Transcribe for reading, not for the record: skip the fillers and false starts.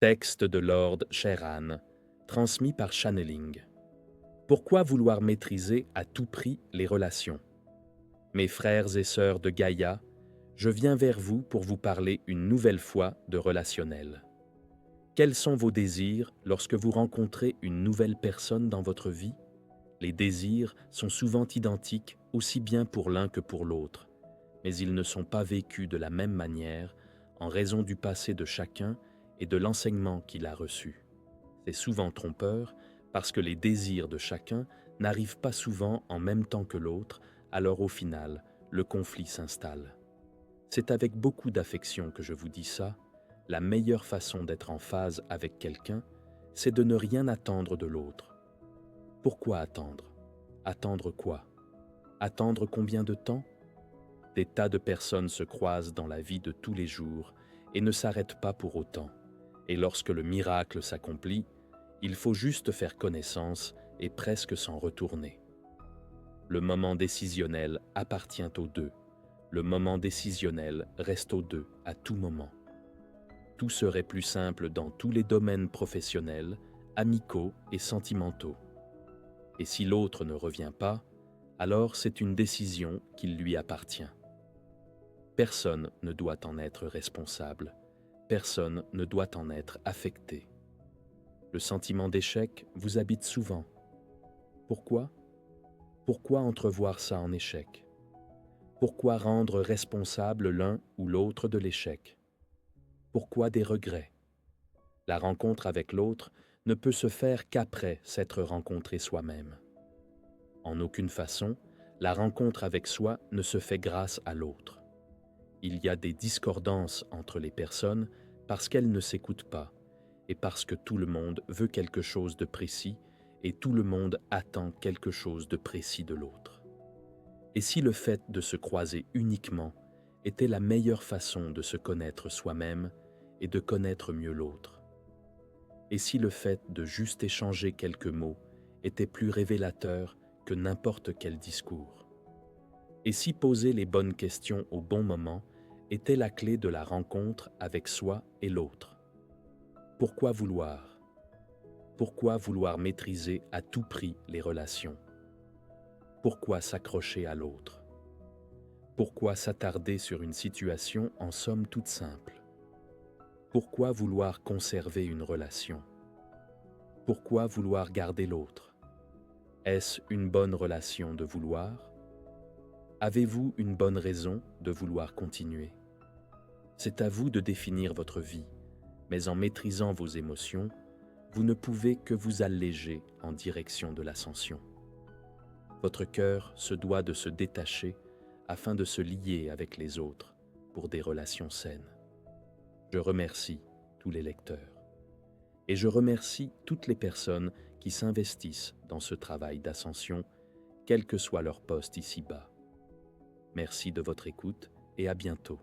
Texte de Lord Sheran, transmis par Channeling. Pourquoi vouloir maîtriser à tout prix les relations? Mes frères et sœurs de Gaïa, je viens vers vous pour vous parler une nouvelle fois de relationnel. Quels sont vos désirs lorsque vous rencontrez une nouvelle personne dans votre vie? Les désirs sont souvent identiques aussi bien pour l'un que pour l'autre, mais ils ne sont pas vécus de la même manière en raison du passé de chacun et de l'enseignement qu'il a reçu. C'est souvent trompeur parce que les désirs de chacun n'arrivent pas souvent en même temps que l'autre, alors au final, le conflit s'installe. C'est avec beaucoup d'affection que je vous dis ça. La meilleure façon d'être en phase avec quelqu'un, c'est de ne rien attendre de l'autre. Pourquoi attendre? Attendre quoi? Attendre combien de temps? Des tas de personnes se croisent dans la vie de tous les jours et ne s'arrêtent pas pour autant. Et lorsque le miracle s'accomplit, il faut juste faire connaissance et presque s'en retourner. Le moment décisionnel appartient aux deux. Le moment décisionnel reste aux deux à tout moment. Tout serait plus simple dans tous les domaines professionnels, amicaux et sentimentaux. Et si l'autre ne revient pas, alors c'est une décision qui lui appartient. Personne ne doit en être responsable. Personne ne doit en être affecté. Le sentiment d'échec vous habite souvent. Pourquoi? Pourquoi entrevoir ça en échec? Pourquoi rendre responsable l'un ou l'autre de l'échec? Pourquoi des regrets? La rencontre avec l'autre ne peut se faire qu'après s'être rencontré soi-même. En aucune façon, la rencontre avec soi ne se fait grâce à l'autre. Il y a des discordances entre les personnes parce qu'elles ne s'écoutent pas et parce que tout le monde veut quelque chose de précis et tout le monde attend quelque chose de précis de l'autre. Et si le fait de se croiser uniquement était la meilleure façon de se connaître soi-même et de connaître mieux l'autre? Et si le fait de juste échanger quelques mots était plus révélateur que n'importe quel discours? Et si poser les bonnes questions au bon moment était la clé de la rencontre avec soi et l'autre? Pourquoi vouloir? Pourquoi vouloir maîtriser à tout prix les relations? Pourquoi s'accrocher à l'autre? Pourquoi s'attarder sur une situation en somme toute simple? Pourquoi vouloir conserver une relation? Pourquoi vouloir garder l'autre? Est-ce une bonne relation de vouloir? Avez-vous une bonne raison de vouloir continuer? C'est à vous de définir votre vie, mais en maîtrisant vos émotions, vous ne pouvez que vous alléger en direction de l'ascension. Votre cœur se doit de se détacher afin de se lier avec les autres pour des relations saines. Je remercie tous les lecteurs et je remercie toutes les personnes qui s'investissent dans ce travail d'ascension, quel que soit leur poste ici-bas. Merci de votre écoute et à bientôt.